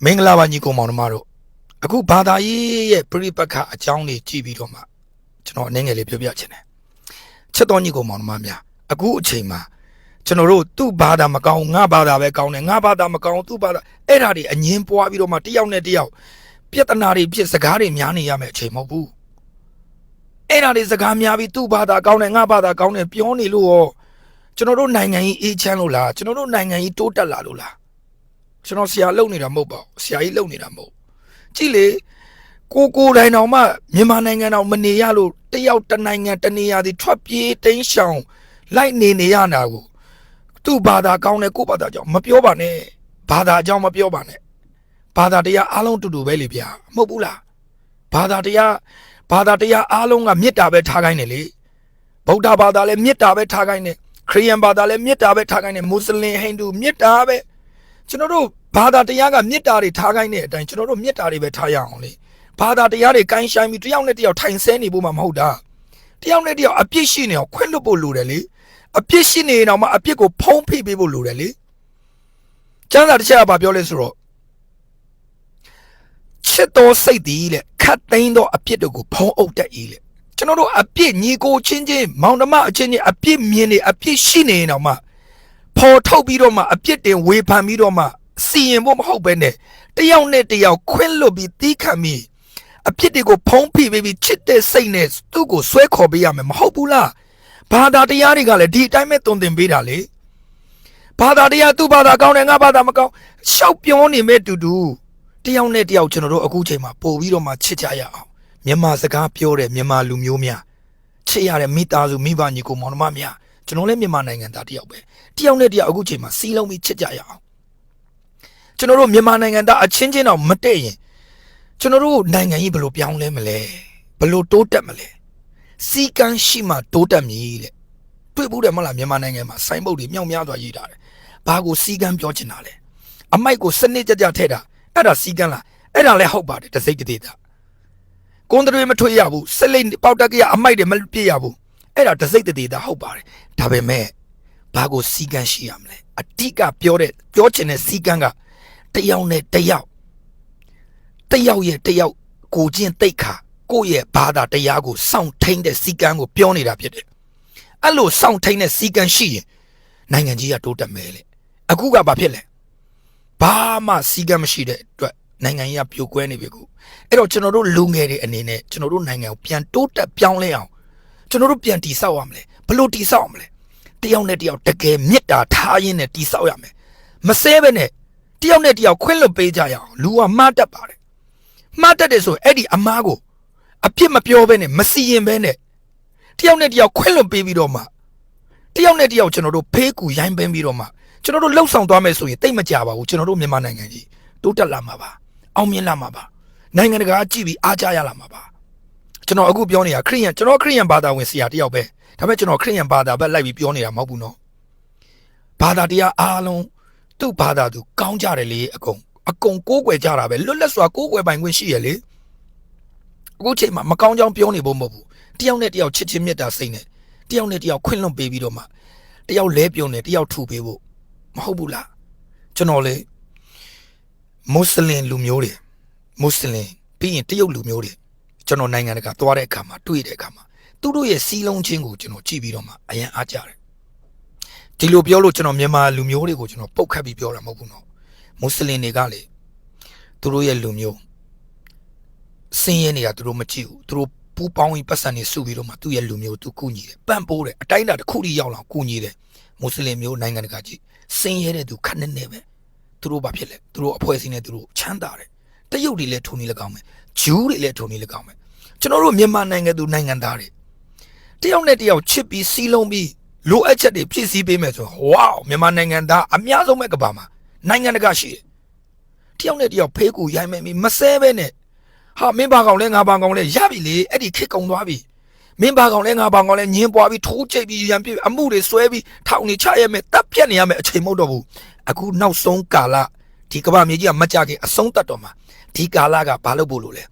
မင်္ဂလာပါညီကိုမောင်နှမတို့အခုဘာသာရေးရဲ့ပြိပက္ခအကြောင်းတွေကြည့်ပြီးတော့မှကျွန်တော်အနေငယ်လေးပြောပြချင်တယ်ချစ်တော်ညီကိုမောင်နှမများအခုအချိန်မှာကျွန်တော်တို့သူ့ဘာသာမကောင်းငါဘာသာပဲကောင်းတယ်ငါဘာသာမကောင်းသူ့ဘာသာအဲ့ဓာတွေအငင်းပွားပြီးတော့မှတယောက်နဲ့တယောက်ပြဿနာတွေဖြစ်စကားတွေများနေရမယ်အချိန်မဟုတ်ဘူးအဲ့ဓာတွေစကားများပြီးသူ့ဘာသာကောင်းတယ်ငါဘာသာကောင်းတယ်ပြောနေလို့ရောကျွန်တော်တို့နိုင်ငံကြီးအေးချမ်းလို့လားကျွန်တော်တို့နိုင်ငံကြီးတိုးတက်လာလို့လားကျွန်တော်ဆရာလုံနေတာမဟုတ်ပါဘူးဆရာကြီးလုံနေတာမဟုတ်ကြည့်လေကိုတိုင်းတော်မှမြန်မာနိုင်ငံတော်မနေရလို့တယောက်တနိုင်ငံတနေရာစီထွက်ပြေးတိမ်းရှောင်လိုက်နေရတာကိုသူ့ဘာသာကောင်းတယ်ကိုယ့်ဘာသာကြောင့်မပြောပါနဲ့ဘာသာကြောင့်မပြောပါနဲ့ဘာသာတရားအားလုံးတူတူပဲလေဗျာမဟုတ်ဘူးလားဘာသာတရားအားလုံးကမေတ္တာပဲထားခိုင်းတယ်လေဗုဒ္ဓဘာသာလည်းမေတ္တာပဲထားခိုင်းတယ်ခရစ်ယာန်ဘာသာလည်းမေတ္တာပဲထားခိုင်းတယ်မွတ်စလင်ဟိန္ဒူမေတ္တာပဲကျွန်တော်တို့ဘာသာတရားကမေတ္တာတွေထားခိုင်းတဲ့အတိုင်းကျွန်တော်တို့မေတ္တာတွေပဲထားရအောင်လေဘာသာတရားတွေကိုင်းဆိုင်ပြီးတယောက်နဲ့တယောက်ထိုင်ဆဲနေဖို့မှမဟုတ်တာတယောက်နဲ့တယောက်အပြစ်ရှိနေအောင်ခွင့်လွတ်ဖို့လိုတယ်လေအပြစ်ရှိနေအောင်မှအပြစ်ကိုဖုံးဖိပေးဖို့လိုတယ်လေကျမ်းစာတစ်ချက်ကပြောလဲဆိုတော့ချစ်တော်စိတ်တည်လေခတ်သိမ်းသောအပြစ်တို့ကိုဖုံးအုပ်တတ်၏လေကျွန်တော်တို့အပြစ်ညီကိုချင်းချင်းမောင်နှမအချင်းချင်းအပြစ်မြင်နေအပြစ်ရှိနေအောင်မှပေါ်ထုတ်ပြီးတော့မှအပြစ်တင်ဝေဖန်ပြီးတော့မှစီရင်ဖို့မဟုတ်ပဲနဲ့တယောက်နဲ့တယောက်ခွင့်လွတ်ပြီးတီးခံပြီးအပြစ်တွေကိုဖုံးဖိပြီးချစ်တဲ့စိတ်နဲ့သူ့ကိုဆွဲခေါ်ပေးရမယ်မဟုတ်ဘူးလားဘာသာတရားတွေကလည်းဒီအတိုင်းပဲတုံသင်ပေးတာလေဘာသာတရားသူ့ဘာသာကောင်းတယ်ငါဘာသာမကောင်းရှောက်ပြောနေမဲ့တူတူတယောက်နဲ့တယောက်ကျွန်တော်တို့အခုချိန်မှာပို့ပြီးတော့မှချစ်ကြရအောင်မြန်မာစကားပြောတဲ့မြန်မာလူမျိုးများချစ်ရတဲ့မိသားစုမိဘညီကိုမောင်နှမများကျွန်တော်လည်းမြန်မာနိုင်ငံသားတယောက်ပဲတယောက်နဲ့တယောက်အခုချိန်မှာစီးလုံးပြီးချစ်ကြရအောင်ကျွန်တော်တို့မြန်မာနိုင်ငံသားအချင်းချင်းတော့မတည့်ရင်ကျွန်တော်တို့နိုင်ငံကြီးဘယ်လိုပြောင်းလဲမလဲဘယ်လိုတိုးတက်မလဲစီကန်းရှိမှတိုးတက်မည်တဲ့တွေ့ဘူးတယ်မလားမြန်မာနိုင်ငံမှာစိုင်းပုတ်တွေမြောက်များစွာရေးထားတယ်ဘာကိုစီကန်းပြောချင်တာလဲအမိုက်ကိုစနစ်ကြကြထည့်တာအဲ့ဒါစီကန်းလားအဲ့ဒါလည်းဟုတ်ပါတယ်တစိမ့်တသေးတာကွန်တွေမထွေးရဘူးစလိတ်ပေါက်တက်ကရအမိုက်တွေမပြည့်ရဘူးအဲ့ဒါတစိမ့်တသေးတာဟုတ်ပါတယ်ဒါပေမဲ့ဘာကိုစီကန်းရှိရမလဲအတိကပြောချင်တဲ့စီကန်းကတယောက်နဲ့တယောက်ရဲ့တယောက်ကိုချင်းတိတ်ခါကိုယ့်ရဲ့ဘာသာတရားကိုစောင့်ထိန်တဲ့စီကန်းကိုပြောနေတာဖြစ်တယ်အဲ့လိုစောင့်ထိန်တဲ့စီကန်းရှိရင်နိုင်ငံကြီးကတိုးတက်မယ်လေအခုကဘာဖြစ်လဲဘာမှစီကန်းမရှိတဲ့အတွက်နိုင်ငံကြီးကပြိုကွဲနေပြီကူအဲ့တော့ကျွန်တော်တို့လူငယ်တွေအနေနဲ့ကျွန်တော်တို့နိုင်ငံကိုပြန်တိုးတက်ပြောင်းလဲအောင်ကျွန်တော်တို့ပြန်တည်ဆောက်ရမလဲဘယ်လိုတည်ဆောက်ရမလဲတယောက်နဲ့တယောက်တကယ်မေတ္တာထားရင်းနဲ့တည်ဆောက်ရမယ်မဆဲပဲနဲ့တယောက်နဲ့တယောက်ခွင့်လွတ်ပေးကြရအောင်လူကမှားတတ်ပါတယ်မှားတတ်တယ်ဆိုအဲ့ဒီအမားကိုအပြစ်မပြောဘဲနဲ့မစီရင်ဘဲနဲ့တယောက်နဲ့တယောက်ခွင့်လွတ်ပေးပြီးတော့မှတယောက်နဲ့တယောက်ကျွန်တော်တို့ဖေးကူရိုင်းပင်းပြီးတော့မှကျွန်တော်တို့လှုပ်ဆောင်သွားမယ်ဆိုရင်တိတ်မကြပါဘူးကျွန်တော်တို့မြန်မာနိုင်ငံကြီးတိုးတက်လာမှာပါအောင်မြင်လာမှာပါနိုင်ငံတကာကြည့်ပြီးအားကြရလာမှာပါကျွန်တော်အခုပြောနေတာကျွန်တော်ခရစ်ယာန်ဘာသာဝင်ဆရာတယောက်ပဲဒါပေမဲ့ကျွန်တော်ခရစ်ယာန်ဘာသာပဲလိုက်ပြီးပြောနေတာမဟုတ်ဘူးနော်ဘာသာတရားအားလုံးသူ့ဘာသာသူကောင်းကြတယ်လေအကုန်ကိုးကွယ်ကြတာပဲလွတ်လပ်စွာကိုးကွယ်ပိုင်ခွင့်ရှိရလေအခုချိန်မှာမကောင်းကြောင်းပြောနေဖို့မဟုတ်ဘူးတယောက်နဲ့တယောက်ချစ်ချင်းမြတ်တာစိတ်နဲ့တယောက်နဲ့တယောက်ခွင့်လွှတ်ပေးပြီးတော့မှတယောက်လဲပြုံနေတယောက်ထူပေးဖို့မဟုတ်ဘူးလားကျွန်တော်လေမွတ်စလင်လူမျိုးတွေမွတ်စလင်ပြီးရင်တရုတ်လူမျိုးတွေကျွန်တော်နိုင်ငံတကာသွားတဲ့အခါမှာတွေ့တဲ့အခါမှာသူတို့ရဲ့စီးလုံးချင်းကိုကျွန်တော်ကြည့်ပြီးတော့မှအယံအားကြတယ်ဒီလိုပြောလို့ကျွန်တော်မြန်မာလူမျိုးတွေကိုကျွန်တော်ပုတ်ခတ်ပြီးပြောတာမဟုတ်ဘူးနော်မွတ်စလင်တွေကလေသူတို့ရဲ့လူမျိုးစင်းရဲနေတာသူတို့မကြည့်ဘူးသူတို့ပူပေါင်းပြီးပတ်စံနေစုပြီးတော့မှသူ့ရဲ့လူမျိုးသူကူညီတယ်ပန့်ပိုးတယ်အတိုင်းအတာတစ်ခုထိရောက်လာကူညီတယ်မွတ်စလင်မျိုးနိုင်ငံတကာကြည့်စင်းရဲတဲ့သူခက်နေပဲသူတို့ဘာဖြစ်လဲသူတို့အဖွဲ့အစည်းနဲ့သူတို့ချမ်းသာတယ်တရုတ်တွေလည်းထုံနေလည်းကောင်းမယ်ဂျူးတွေလည်းထုံနေလည်းကောင်းမယ်ကျွန်တော်တို့မြန်မာနိုင်ငံသူနိုင်ငံသားတွေတယောက်နဲ့တယောက်ချစ်ပြီးစီးလုံးပြီးလိုအပ်ချက်တွေဖြည့်ဆည်းပေးမယ်ဆိုတော့ဝေါမြန်မာနိုင်ငံသားအများဆုံးပဲကမ္ဘာမှာနိုင်ငံတကာရှိတယ်တယောက်နဲ့တယောက်ဖေးကူရိုင်းမဲ့ပြီးမဆဲပဲနဲ့ဟာမင်းဘာကောင်လဲငါဘာကောင်လဲရပြီလေအဲ့ဒီခစ်ကုံသွားပြီမင်းဘာကောင်လဲငါဘာကောင်လဲညင်းပွားပြီးထိုးချိတ်ပြီးရံပြအမှုတွေဆွဲပြီးထောင်နေချရမယ်တပ်ပြတ်နေရမယ်အချိန်မဟုတ်တော့ဘူးအခုနောက်ဆုံးကာလဒီကမ္ဘာမြေကြီးကမကြခင်အဆုံးသတ်တော့မှာဒီကာလကဘာလို့ပို့လို့လ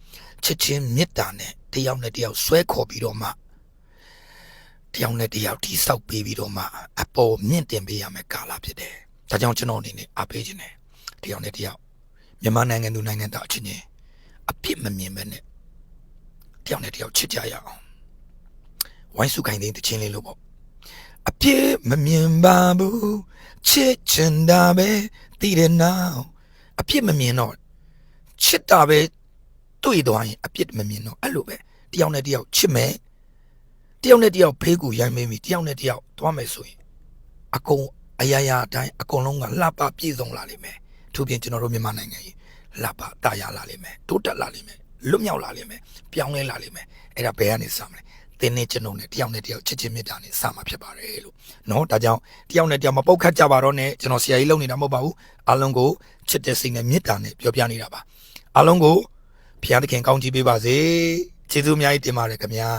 ဲချစ်ချင်းမေတ္တာနဲ့တယောက်နဲ့တယောက်ဆွဲခေါ်ပြီးတော့မှတယောက်နဲ့တယောက်တိဆောက်ပေးပြီးတော့မှအပေါ်မြင့်တင်ပေးရမယ်ကာလဖြစ်တယ်ဒါကြောင့်ကျွန်တော်အနေနဲ့အားပေးခြင်းတယ်တယောက်နဲ့တယောက် မြန်မာနိုင်ငံသူနိုင်ငံသားအချင်းချင်းအပြစ်မမြင်ပဲနဲ့တယောက်နဲ့တယောက်ချစ်ကြရအောင်ဝိုင်းစုခိုင်တဲ့ချင်းလေးလို့ပေါ့အပြစ်မမြင်ပါဘူးချစ်ချင်တာပဲတည်တယ်နောက်အပြစ်မမြင်တော့ချစ်တာပဲတွေ့သွားရင်အပြစ်မမြင်တော့အဲ့လိုပဲတယောက်နဲ့တယောက်ချစ်မယ်တယောက်နဲ့တယောက်ဖေးကူရိုင်းမေးမိတယောက်နဲ့တယောက်သွားမယ်ဆိုရင်အကုန်အရာရာအတိုင်းအကုန်လုံးကလှပပြည့်စုံလာလိမ့်မယ်သူပြင်ကျွန်တော်တို့မြန်မာနိုင်ငံကြီးလှပတာယာလာလိမ့်မယ်တိုးတက်လာလိမ့်မယ်လွတ်မြောက်လာလိမ့်မယ်ပြောင်းလဲလာလိမ့်မယ်အဲ့ဒါဘယ်ကနေစမလဲတင်းနဲ့ကျွန်တော်နဲ့တယောက်နဲ့တယောက်ချစ်ချင်းမြတ်တာနဲ့စမှာဖြစ်ပါတယ်လို့နော်ဒါကြောင့်တယောက်နဲ့တယောက်မပုတ်ခတ်ကြပါတော့နဲ့ကျွန်တော်ဆရာကြီးလုပ်နေတာမဟုတ်ပါဘူးအားလုံးကိုချစ်တဲ့စိတ်နဲ့မြတ်တာနဲ့ပြောပြနေတာပါအားလုံးကိုဘုရားသခင်ကောင်းချီးပေးပါစေကျေးဇူးအများကြီးတင်ပါတယ်ခင်ဗျာ